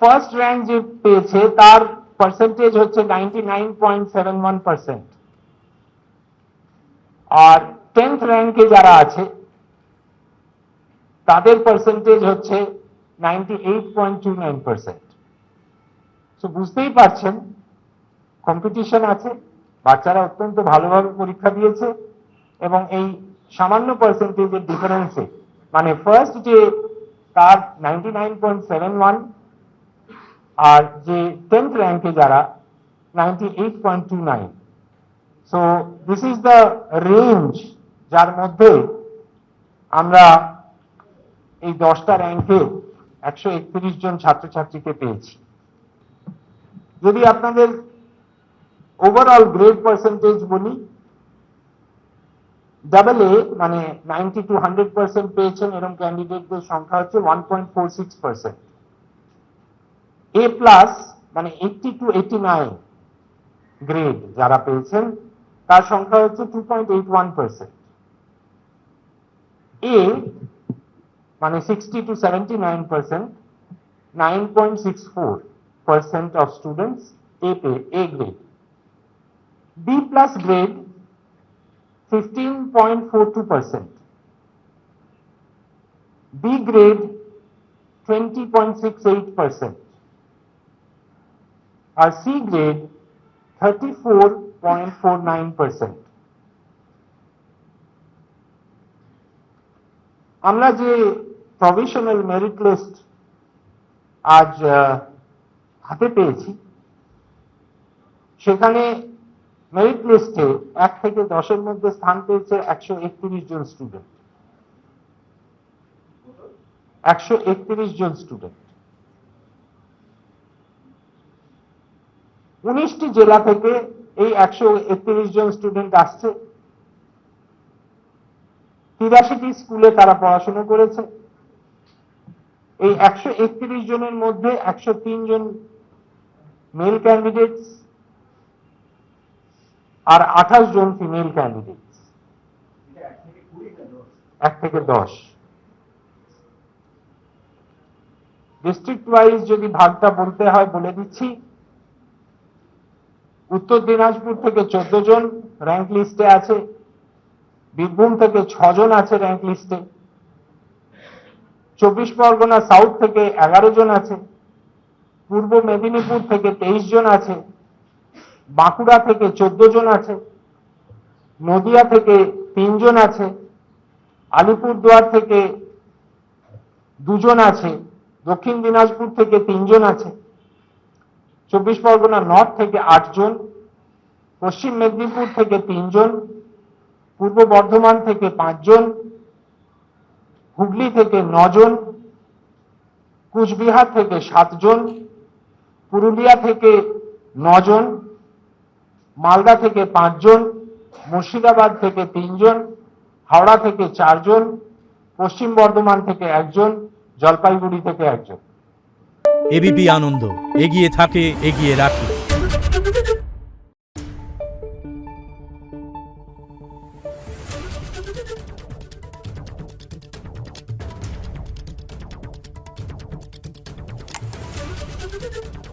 First rank যে পেয়েছে তার পার্সেন্টেজ হচ্ছে 99.71%, আর 10th র্যাঙ্কে যারা আছে তাদের পার্সেন্টেজ হচ্ছে 98.29%। তো বুঝতেই পারছেন কম্পিটিশন আছে, বাচ্চারা অত্যন্ত ভালোভাবে পরীক্ষা দিয়েছে, এবং এই সামান্য পার্সেন্টেজের ডিফারেন্সে মানে ফার্স্ট যে তার 99.71 আর যে 10th র্যাঙ্কে যারা 98.29। So this is the range যার মধ্যে আমরা এই 10টা র্যাঙ্কে 131 জন ছাত্রছাত্রীকে পেয়েছি। যদি আপনাদের ওভারঅল গ্রেড পার্সেন্টেজ বলি, ডাবল এ মানে 90 to 100% পেয়েছেন এরকম ক্যান্ডিডেটদের সংখ্যা হচ্ছে 1.46%। এ প্লাস মানে 80 to 89 গ্রেড যারা পেয়েছেন তার সংখ্যা হচ্ছে 2.81%। এ মানে 60 to 79%, 9.64% of students A grade. B plus grade 15.42%, B grade 20.68%, R C grade 34.49%। আমরা যে প্রভিশনাল মেরিট লিস্ট আজ হাতে পেয়েছি সেখানে মেরিট লিস্টে 1 থেকে 10-এর মধ্যে স্থান পেয়েছে 131 জন স্টুডেন্ট। 131 জন স্টুডেন্ট 19টি জেলা থেকে এই 131 জন স্টুডেন্ট আসছে। 83টি স্কুলে তারা পড়াশোনা করেছে। এই 131 জনের মধ্যে 103 জন মেল ক্যান্ডিডেটস আর 28 জন ফিমেল ক্যান্ডিডেটস। 1 থেকে 10 ডিস্ট্রিক্ট ওয়াইজ যদি ভাগটা বলতে হয় বলে দিচ্ছি। উত্তর দিনাজপুর থেকে 14 জন র্যাঙ্ক লিস্টে আছে, বীরভূম থেকে 6 জন আছে র্যাঙ্ক লিস্টে, 24 পরগনা সাউথ থেকে 11 জন আছে, পূর্ব মেদিনীপুর থেকে 23 জন আছে, বাঁকুড়া থেকে 14 জন আছে, নদিয়া থেকে 3 জন আছে, আলিপুরদুয়ার থেকে 2 জন আছে, দক্ষিণ দিনাজপুর থেকে 3 জন আছে, 24 পরগনা নর্থ থেকে 8 জন, পশ্চিম মেদিনীপুর থেকে 3 জন, পূর্ব বর্ধমান থেকে 5 জন, হুগলি থেকে 9 জন, কুচবিহার থেকে 7 জন, পুরুলিয়া থেকে 9 জন, মালদা থেকে 5 জন, মুর্শিদাবাদ থেকে 3 জন, হাওড়া থেকে 4 জন, পশ্চিম বর্ধমান থেকে 1 জন, জলপাইগুড়ি থেকে 1 জন। এবিপি আনন্দ এগিয়ে থাকে, এগিয়ে রাখে। Thank you.